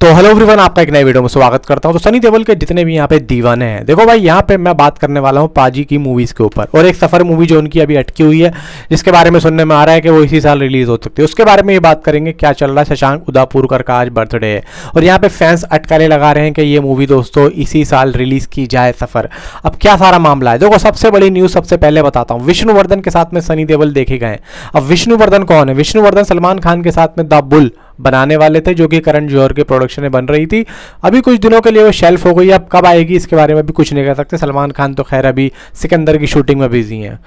तो hello everyone, आपका एक नए वीडियो में स्वागत करता हूं। तो सनी देओल के जितने भी यहाँ पे दीवाने हैं, देखो भाई यहाँ पे मैं बात करने वाला हूँ पाजी की मूवीज़ के ऊपर, और एक सफ़र मूवी जो उनकी अभी अटकी हुई है, जिसके बारे में सुनने में आ रहा है कि वो इसी साल रिलीज़ हो सकती है। उसके बारे में ये बात करेंगे क्या चल रहा है। शशांक उदापुरकर का आज बर्थडे है और यहाँ पे फैंस अटकलें लगा रहे हैं कि ये मूवी दोस्तों इसी साल रिलीज़ की जाए सफ़र। अब क्या सारा मामला है, देखो सबसे बड़ी न्यूज़ सबसे पहले बताता हूँ। विष्णुवर्धन के साथ में सनी देओल देखे गए। अब विष्णुवर्धन कौन है? विष्णुवर्धन सलमान खान के साथ में द बुल बनाने वाले थे, जो कि करण जौहर के प्रोडक्शन में बन रही थी। अभी कुछ दिनों के लिए वो शेल्फ हो गई, अब कब आएगी इसके बारे में भी कुछ नहीं कह सकते। सलमान खान तो खैर अभी सिकंदर की शूटिंग में बिजी हैं।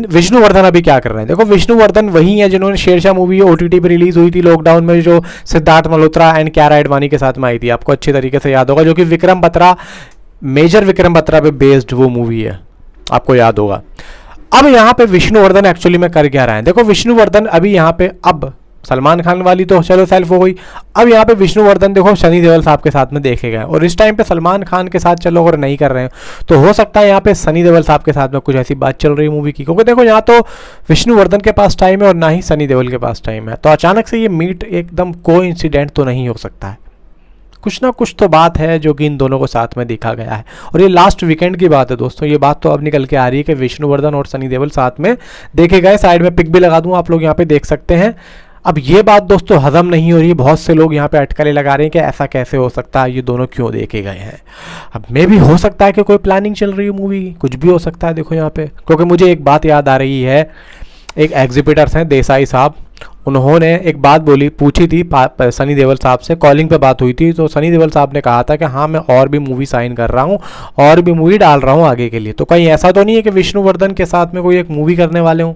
विष्णुवर्धन अभी क्या कर रहे हैं? देखो विष्णुवर्धन वही है जिन्होंने शेरशाह मूवी OTT पर रिलीज हुई थी लॉकडाउन में, जो सिद्धार्थ मल्होत्रा एंड कियारा एडवाणी के साथ में आई थी, आपको अच्छी तरीके से याद होगा, जो कि विक्रम बत्रा, मेजर विक्रम बत्रा पे बेस्ड वो मूवी है, आपको याद होगा। अब यहाँ पे विष्णुवर्धन एक्चुअली में कर क्या रहे हैं? देखो विष्णुवर्धन अभी यहाँ पे, अब सलमान खान वाली तो चलो सेल्फ हो गई, अब यहाँ पे विष्णुवर्धन देखो सनी देओल साहब के साथ में देखे गए, और इस टाइम पे सलमान खान के साथ चलो अगर नहीं कर रहे हैं तो हो सकता है यहाँ पे सनी देओल साहब के साथ में कुछ ऐसी बात चल रही है मूवी की, क्योंकि देखो यहाँ तो विष्णुवर्धन के पास टाइम है और ना ही सनी देओल के पास टाइम है। तो अचानक से ये मीट एकदम कोइंसिडेंट तो नहीं हो सकता है, कुछ ना कुछ तो बात है जो कि इन दोनों को साथ में देखा गया है। और ये लास्ट वीकेंड की बात है दोस्तों, ये बात तो अब निकल के आ रही है कि विष्णुवर्धन और सनी देओल साथ में देखे गए। साइड में पिक भी लगा दूं, आप लोग यहाँ पे देख सकते हैं। अब ये बात दोस्तों हजम नहीं हो रही है, बहुत से लोग यहाँ पे अटकलें लगा रहे हैं कि ऐसा कैसे हो सकता है, ये दोनों क्यों देखे गए हैं। अब मे भी हो सकता है कि कोई प्लानिंग चल रही है मूवी, कुछ भी हो सकता है। देखो यहाँ पे, क्योंकि मुझे एक बात याद आ रही है, एक एग्जिबिटर्स हैं देसाई साहब, उन्होंने एक बात बोली, पूछी थी सनी देओल साहब से, कॉलिंग पे बात हुई थी, तो सनी देओल साहब ने कहा था कि हाँ मैं और भी मूवी साइन कर रहा हूँ और भी मूवी डाल रहा हूँ आगे के लिए। तो कहीं ऐसा तो नहीं है कि विष्णुवर्धन के साथ में कोई एक मूवी करने वाले हूँ?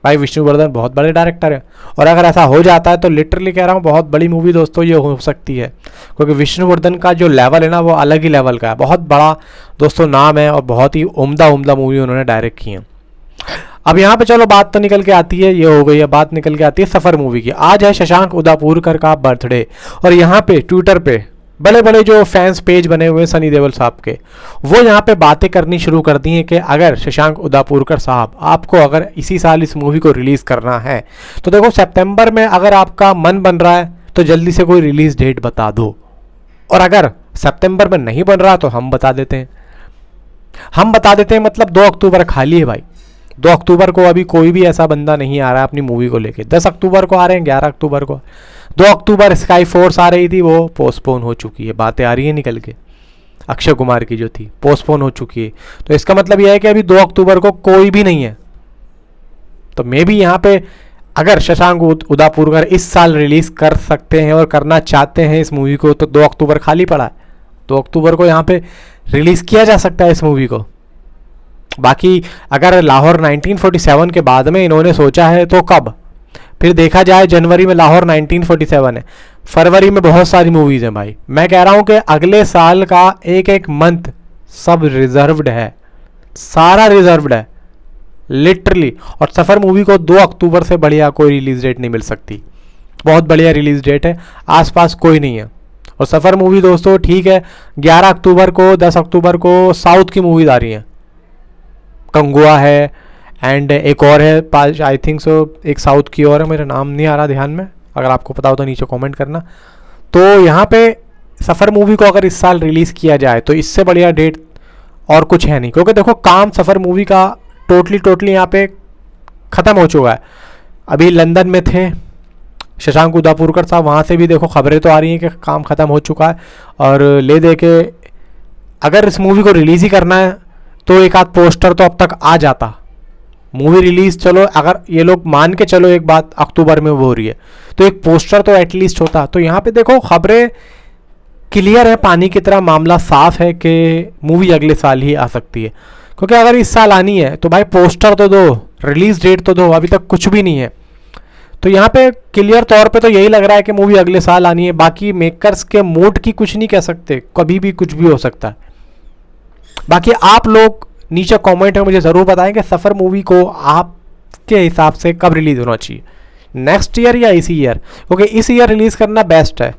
भाई विष्णुवर्धन बहुत बड़े डायरेक्टर है, और अगर ऐसा हो जाता है तो लिटरली कह रहा हूँ बहुत बड़ी मूवी दोस्तों ये हो सकती है, क्योंकि विष्णुवर्धन का जो लेवल है ना वो अलग ही लेवल का है, बहुत बड़ा दोस्तों नाम है और बहुत ही उम्दा मूवी उन्होंने डायरेक्ट की है। अब यहाँ पे चलो बात तो निकल के आती है, ये हो गई है, बात निकल के आती है सफ़र मूवी की। आज है शशांक उदापुरकर का बर्थडे, और यहाँ पे ट्विटर पे बड़े बड़े जो फैंस पेज बने हुए हैं सनी देओल साहब के, वो यहाँ पे बातें करनी शुरू कर दी हैं कि अगर शशांक उदापुरकर साहब आपको अगर इसी साल इस मूवी को रिलीज़ करना है तो देखो सितंबर में अगर आपका मन बन रहा है तो जल्दी से कोई रिलीज़ डेट बता दो, और अगर सितंबर में नहीं बन रहा तो हम बता देते हैं, मतलब 2 अक्टूबर खाली है भाई। 2 अक्टूबर को अभी कोई भी ऐसा बंदा नहीं आ रहा है अपनी मूवी को लेके। 10 अक्टूबर को आ रहे हैं, 11 अक्टूबर को, 2 अक्टूबर स्काई फोर्स आ रही थी, वो पोस्टपोन हो चुकी है, बातें आ रही है निकल के, अक्षय कुमार की जो थी पोस्टपोन हो चुकी है। तो इसका मतलब यह है कि अभी 2 अक्टूबर को कोई भी नहीं है। तो मे भी यहाँ पे अगर शशांक उदापुरकर इस साल रिलीज कर सकते हैं और करना चाहते हैं इस मूवी को, तो 2 अक्टूबर खाली पड़ा है, 2 अक्टूबर को यहाँ पे रिलीज किया जा सकता है इस मूवी को। बाकी अगर लाहौर 1947 के बाद में इन्होंने सोचा है तो कब, फिर देखा जाए। जनवरी में लाहौर 1947 है, फरवरी में बहुत सारी मूवीज़ हैं भाई। मैं कह रहा हूँ कि अगले साल का एक एक मंथ सब रिजर्व्ड है, सारा रिजर्व्ड है लिटरली। और सफ़र मूवी को 2 अक्टूबर से बढ़िया कोई रिलीज डेट नहीं मिल सकती, बहुत बढ़िया रिलीज डेट है, आसपास कोई नहीं है। और सफ़र मूवी दोस्तों ठीक है, 11 अक्टूबर को 10 अक्टूबर को साउथ की मूवीज आ रही हैं, कंगुआ है एंड एक और है आई थिंक सो, एक साउथ की और है, मेरा नाम नहीं आ रहा ध्यान में, अगर आपको पता हो तो नीचे कमेंट करना। तो यहाँ पे सफ़र मूवी को अगर इस साल रिलीज़ किया जाए तो इससे बढ़िया डेट और कुछ है नहीं, क्योंकि देखो काम सफ़र मूवी का टोटली यहाँ पे ख़त्म हो चुका है। अभी लंदन में थे शशांक उदापुरकर साहब, वहाँ से भी देखो खबरें तो आ रही हैं कि काम ख़त्म हो चुका है, और ले दे के अगर इस मूवी को रिलीज़ ही करना है तो एक आध पोस्टर तो अब तक आ जाता। मूवी रिलीज चलो अगर ये लोग मान के चलो एक बात अक्टूबर में वो हो रही है, तो एक पोस्टर तो एटलीस्ट होता। तो यहाँ पे देखो खबरें क्लियर है, पानी की तरह मामला साफ है कि मूवी अगले साल ही आ सकती है, क्योंकि अगर इस साल आनी है तो भाई पोस्टर तो दो, रिलीज डेट तो दो, अभी तक कुछ भी नहीं है। तो यहाँ पे क्लियर तौर पे तो यही लग रहा है कि मूवी अगले साल आनी है। बाकी मेकर्स के मूड की कुछ नहीं कह सकते, कभी भी कुछ भी हो सकता है। बाकी आप लोग नीचे कमेंट में मुझे ज़रूर बताएं कि सफ़र मूवी को आपके हिसाब से कब रिलीज़ होना चाहिए, नेक्स्ट ईयर या इसी ईयर, क्योंकि इस ईयर रिलीज़ करना बेस्ट है।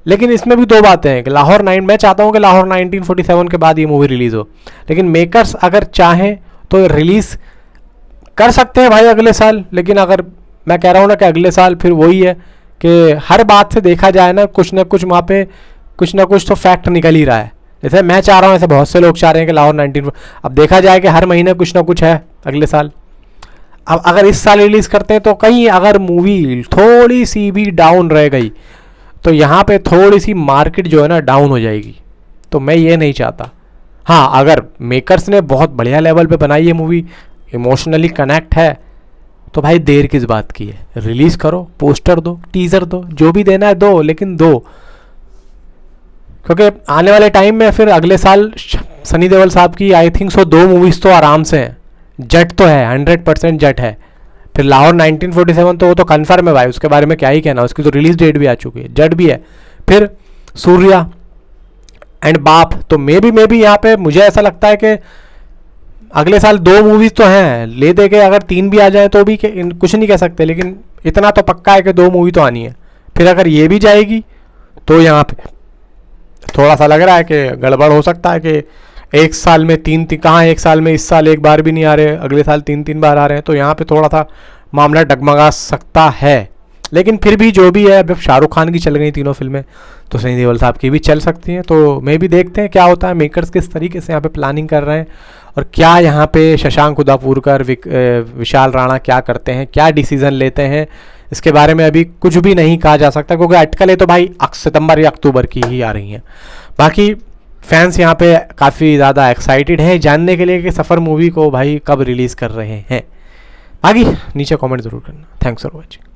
लेकिन इसमें भी 2 बातें हैं कि लाहौर मैं चाहता हूँ कि लाहौर 1947 के बाद ये मूवी रिलीज़ हो, लेकिन मेकर्स अगर चाहें तो रिलीज़ कर सकते हैं भाई अगले साल। लेकिन अगर मैं कह रहा हूँ ना कि अगले साल फिर वही है कि हर बात से देखा जाए ना कुछ वहाँ पे कुछ ना कुछ तो फैक्ट निकल ही रहा है। जैसे मैं चाह रहा हूँ, ऐसे बहुत से लोग चाह रहे हैं कि लाहौर 19, अब देखा जाए कि हर महीने कुछ ना कुछ है अगले साल। अब अगर इस साल रिलीज़ करते हैं तो कहीं अगर मूवी थोड़ी सी भी डाउन रह गई तो यहाँ पे थोड़ी सी मार्केट जो है ना डाउन हो जाएगी, तो मैं ये नहीं चाहता। हाँ, अगर मेकर्स ने बहुत बढ़िया लेवल पे बनाई है मूवी, इमोशनली कनेक्ट है, तो भाई देर किस बात की है, रिलीज़ करो, पोस्टर दो, टीज़र दो, जो भी देना है दो, लेकिन दो। क्योंकि आने वाले टाइम में फिर अगले साल सनी देओल साहब की आई थिंक सो 2 मूवीज़ तो आराम से हैं। जट तो है, 100% जट है। फिर लाहौर 1947 तो वो तो कन्फर्म है भाई, उसके बारे में क्या ही कहना, उसकी तो रिलीज डेट भी आ चुकी है, जट भी है। फिर सूर्या एंड बाप, तो मे बी यहाँ पे मुझे ऐसा लगता है कि अगले साल 2 मूवीज़ तो हैं, ले दे के अगर 3 भी आ जाए तो भी कुछ नहीं कह सकते, लेकिन इतना तो पक्का है कि 2 मूवी तो आनी है। फिर अगर ये भी जाएगी तो यहाँ पे थोड़ा सा लग रहा है कि गड़बड़ हो सकता है कि एक साल में 3 कहाँ, एक साल में इस साल एक बार भी नहीं आ रहे, अगले साल 3 बार आ रहे हैं, तो यहाँ पे थोड़ा सा मामला डगमगा सकता है। लेकिन फिर भी जो भी है, अब शाहरुख खान की चल गई तीनों फिल्में, तो सनी देओल साहब की भी चल सकती हैं। तो मैं भी देखते हैं क्या होता है, मेकर्स किस तरीके से यहाँ पे प्लानिंग कर रहे हैं और क्या यहाँ पे शशांक उदापुरकर, विशाल राणा क्या करते हैं, क्या डिसीजन लेते हैं, इसके बारे में अभी कुछ भी नहीं कहा जा सकता, क्योंकि अटकलें तो भाई सितंबर या अक्टूबर की ही आ रही हैं। बाकी फैंस यहाँ पे काफ़ी ज़्यादा एक्साइटेड हैं जानने के लिए कि सफ़र मूवी को भाई कब रिलीज़ कर रहे हैं। बाकी नीचे कमेंट ज़रूर करना। Thanks for watching.